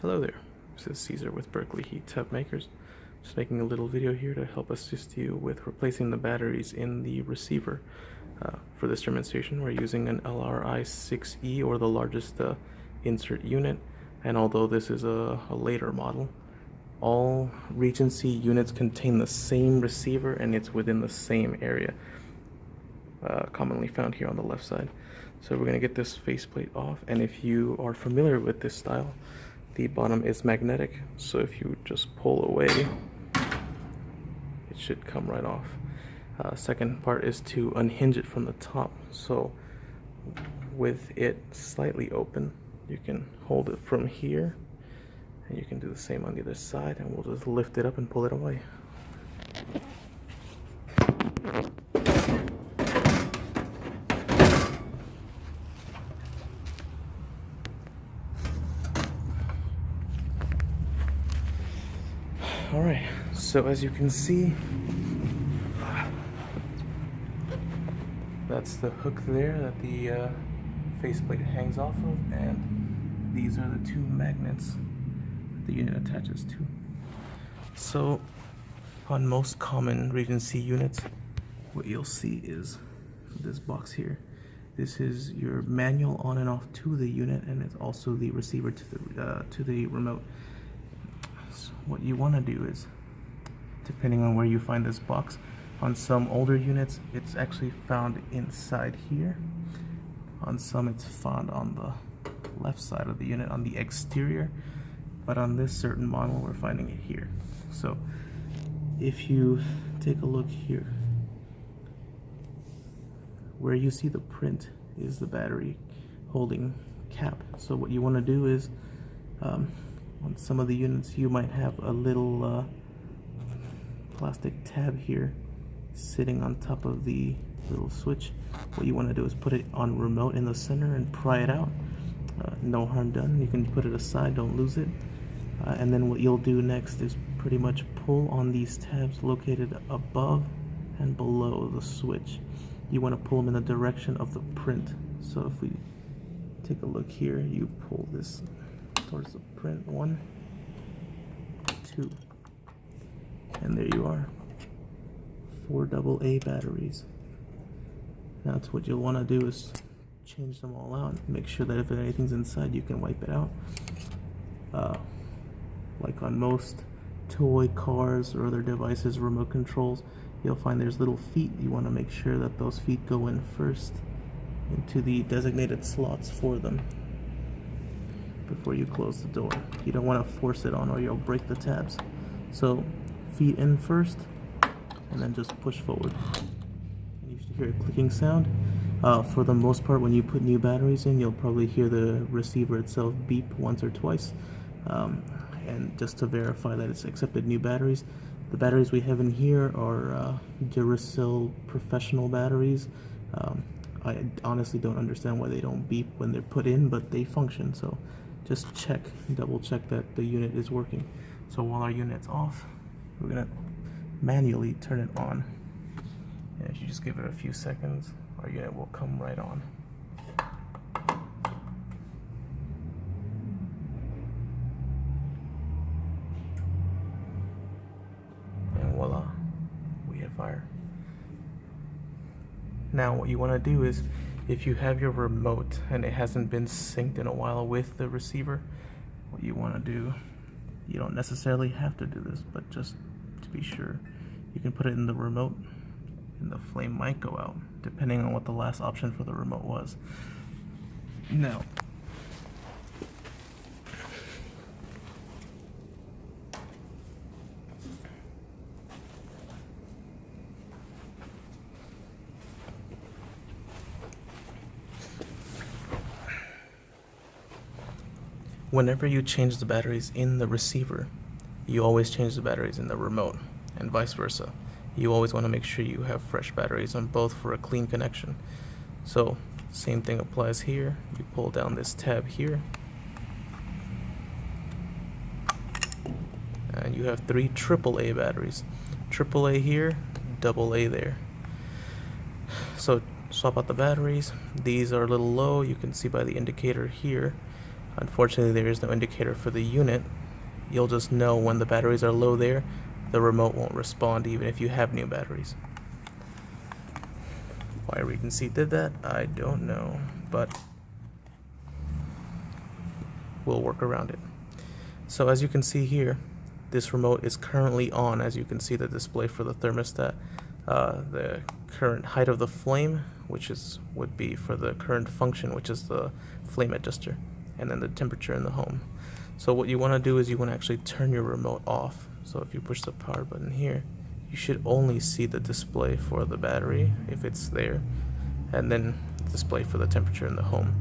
Hello there, this is Caesar with Berkeley Heat Tub Makers. Just making a little video here to help assist you with replacing the batteries in the receiver. For this demonstration, we're using an LRI-6E, or the largest insert unit, and although this is a later model, all Regency units contain the same receiver and it's within the same area, commonly found here on the left side. So we're going to get this faceplate off, and if you are familiar with this style, the bottom is magnetic, so if you just pull away, it should come right off. Second part is to unhinge it from the top, so with it slightly open, you can hold it from here, and you can do the same on the other side, and we'll just lift it up and pull it away. Alright, so as you can see, that's the hook there that the faceplate hangs off of, and these are the two magnets that the unit attaches to. So on most common Regency units, what you'll see is this box here. This is your manual on and off to the unit, and it's also the receiver to the remote. What you want to do is, depending on where you find this box, on some older units it's actually found inside here, on some it's found on the left side of the unit on the exterior, but on this certain model we're finding it here. So if you take a look here, where you see the print is the battery holding cap. So what you want to do is, on some of the units you might have a little plastic tab here sitting on top of the little switch. What you want to do is put it on remote in the center and pry it out. No harm done. You can put it aside, don't lose it. And then what you'll do next is pretty much pull on these tabs located above and below the switch. You want to pull them in the direction of the print. So if we take a look here, you pull this towards the print, 1, 2, and there you are, 4 AA batteries. Now it's what you'll want to do is change them all out, make sure that if anything's inside you can wipe it out. Like on most toy cars or other devices, remote controls, you'll find there's little feet. You want to make sure that those feet go in first into the designated slots for them before you close the door. You don't want to force it on or you'll break the tabs. So feet in first, and then just push forward. And you should hear a clicking sound. For the most part, when you put new batteries in, you'll probably hear the receiver itself beep once or twice. And just to verify that it's accepted new batteries. The batteries we have in here are Duracell professional batteries. I honestly don't understand why they don't beep when they're put in, but they function, so just double check that the unit is working. So while our unit's off, we're gonna manually turn it on. And if you just give it a few seconds, our unit will come right on. And voila, we have fire. Now what you want to do is, if you have your remote and it hasn't been synced in a while with the receiver, what you want to do, you don't necessarily have to do this, but just to be sure, you can put it in the remote and the flame might go out, depending on what the last option for the remote was. Now, whenever you change the batteries in the receiver, you always change the batteries in the remote, and vice versa. You always want to make sure you have fresh batteries on both for a clean connection. So, same thing applies here. You pull down this tab here, and you have 3 AAA batteries. AAA here, AA there. So swap out the batteries. These are a little low, you can see by the indicator here. Unfortunately, there is no indicator for the unit. You'll just know when the batteries are low there. The remote won't respond even if you have new batteries. Why Regency did that, I don't know, but we'll work around it. So as you can see here, this remote is currently on. As you can see, the display for the thermostat, the current height of the flame, which would be for the current function, which is the flame adjuster, and then the temperature in the home. So what you want to do is you want to actually turn your remote off. So if you push the power button here, you should only see the display for the battery if it's there, and then display for the temperature in the home.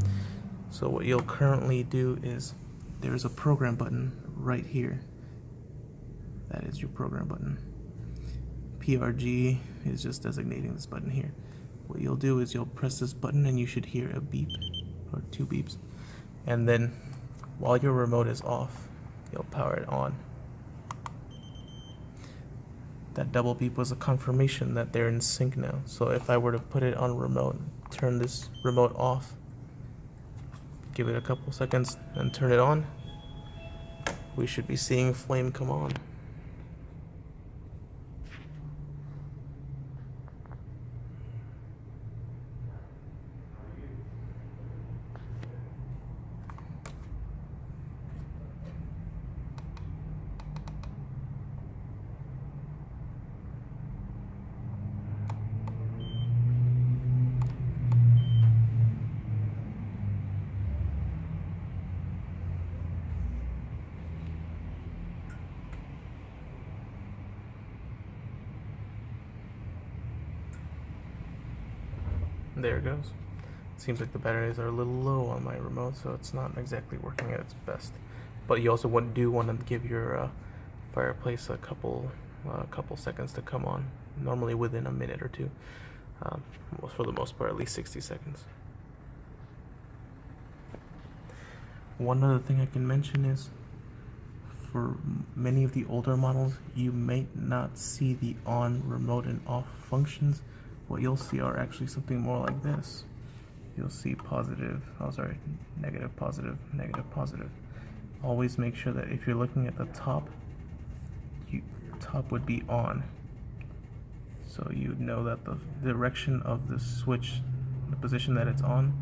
So what you'll currently do is there's a program button right here. That is your program button. PRG is just designating this button here. What you'll do is you'll press this button and you should hear a beep or 2 beeps, and then while your remote is off, you'll power it on. That double beep was a confirmation that they're in sync now. So if I were to put it on remote, turn this remote off, give it a couple seconds, and turn it on, we should be seeing flame come on. There it goes. Seems like the batteries are a little low on my remote, so it's not exactly working at its best. But you also do want to give your fireplace a couple seconds to come on, normally within a minute or two. For the most part, at least 60 seconds. One other thing I can mention is, for many of the older models, you may not see the on, remote, and off functions. What you'll see are actually something more like this. You'll see negative, positive, negative, positive. Always make sure that if you're looking at the top, top would be on. So you'd know that the direction of the switch, the position that it's on,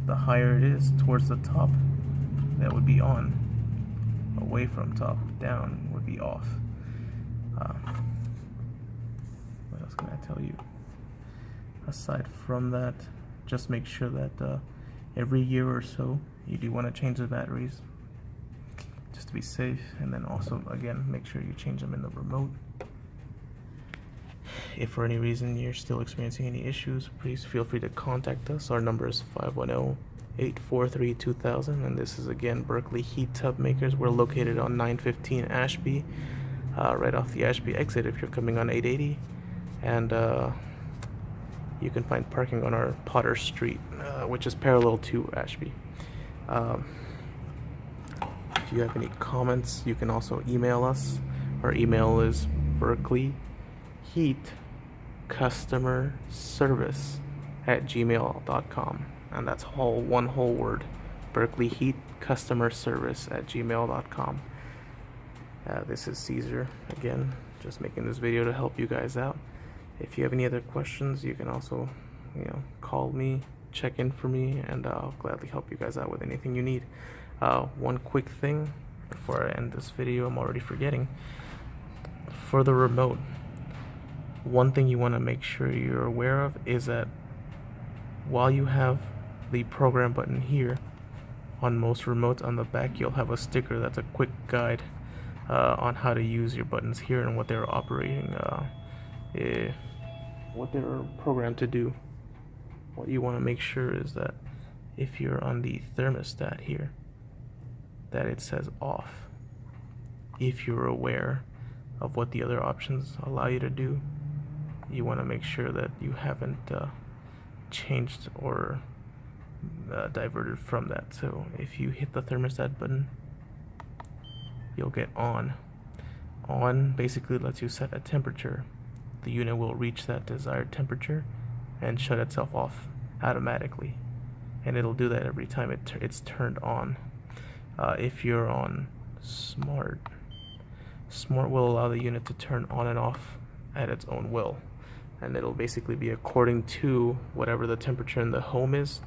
the higher it is towards the top, that would be on. Away from top, down would be off. What else can I tell you? Aside from that, just make sure that every year or so you do want to change the batteries just to be safe, and then also again make sure you change them in the remote. If for any reason you're still experiencing any issues, please feel free to contact us. Our number is 510-843-2000, and this is again Berkeley Heat Tub Makers. We're located on 915 Ashby, right off the Ashby exit if you're coming on 880, and you can find parking on our Potter Street, which is parallel to Ashby. If you have any comments, you can also email us. Our email is berkeleyheatcustomerservice@gmail.com, and that's one whole word, berkeleyheatcustomerservice@gmail.com. This is Caesar again, just making this video to help you guys out. If you have any other questions, you can also, call me, check in for me, and I'll gladly help you guys out with anything you need. One quick thing before I end this video, I'm already forgetting. For the remote, one thing you want to make sure you're aware of is that while you have the program button here, on most remotes on the back you'll have a sticker that's a quick guide on how to use your buttons here and what they're operating, what they're programmed to do. What you want to make sure is that if you're on the thermostat here, that it says off. If you're aware of what the other options allow you to do, you want to make sure that you haven't changed or diverted from that. So if you hit the thermostat button, you'll get on. On basically lets you set a temperature. The unit will reach that desired temperature and shut itself off automatically, and it'll do that every time it's turned on. If you're on smart will allow the unit to turn on and off at its own will, and it'll basically be according to whatever the temperature in the home is,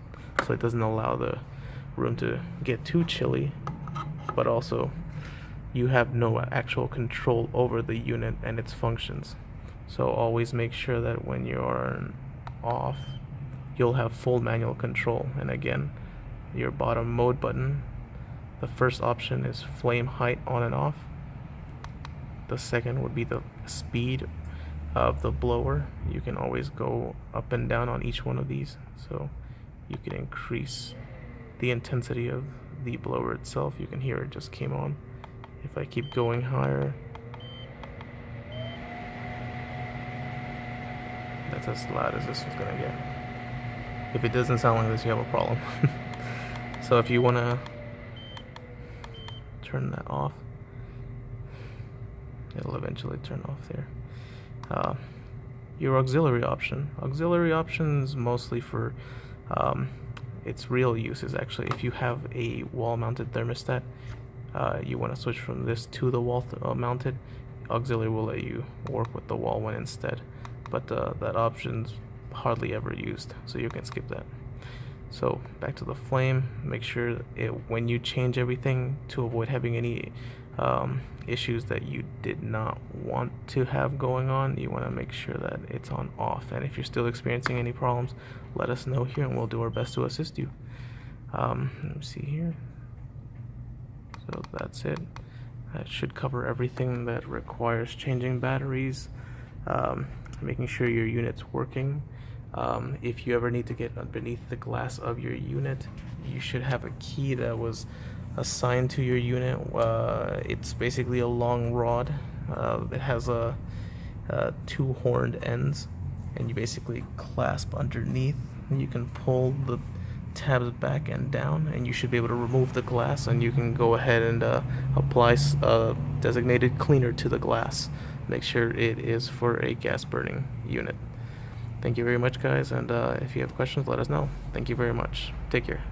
so it doesn't allow the room to get too chilly, but also you have no actual control over the unit and its functions. So always make sure that when you're off, you'll have full manual control. And again, your bottom mode button, the first option is flame height on and off. The second would be the speed of the blower. You can always go up and down on each one of these, so you can increase the intensity of the blower itself. You can hear it just came on. If I keep going higher, that's as loud as this is gonna get. If it doesn't sound like this, you have a problem. So if you wanna turn that off, it'll eventually turn off there. Your auxiliary options mostly for its real use is actually if you have a wall-mounted thermostat, you want to switch from this to the wall mounted. Auxiliary will let you work with the wall one instead, but that option's hardly ever used, so you can skip that. So back to the flame, make sure when you change everything, to avoid having any issues that you did not want to have going on, you want to make sure that it's on off. And if you're still experiencing any problems, let us know here and we'll do our best to assist you. Let me see here. So that's it. That should cover everything that requires changing batteries, making sure your unit's working. If you ever need to get underneath the glass of your unit, you should have a key that was assigned to your unit. It's basically a long rod. It has two horned ends, and you basically clasp underneath, and you can pull the tabs back and down, and you should be able to remove the glass, and you can go ahead and apply a designated cleaner to the glass. Make sure it is for a gas burning unit. Thank you very much, guys, and if you have questions, let us know. Thank you very much. Take care.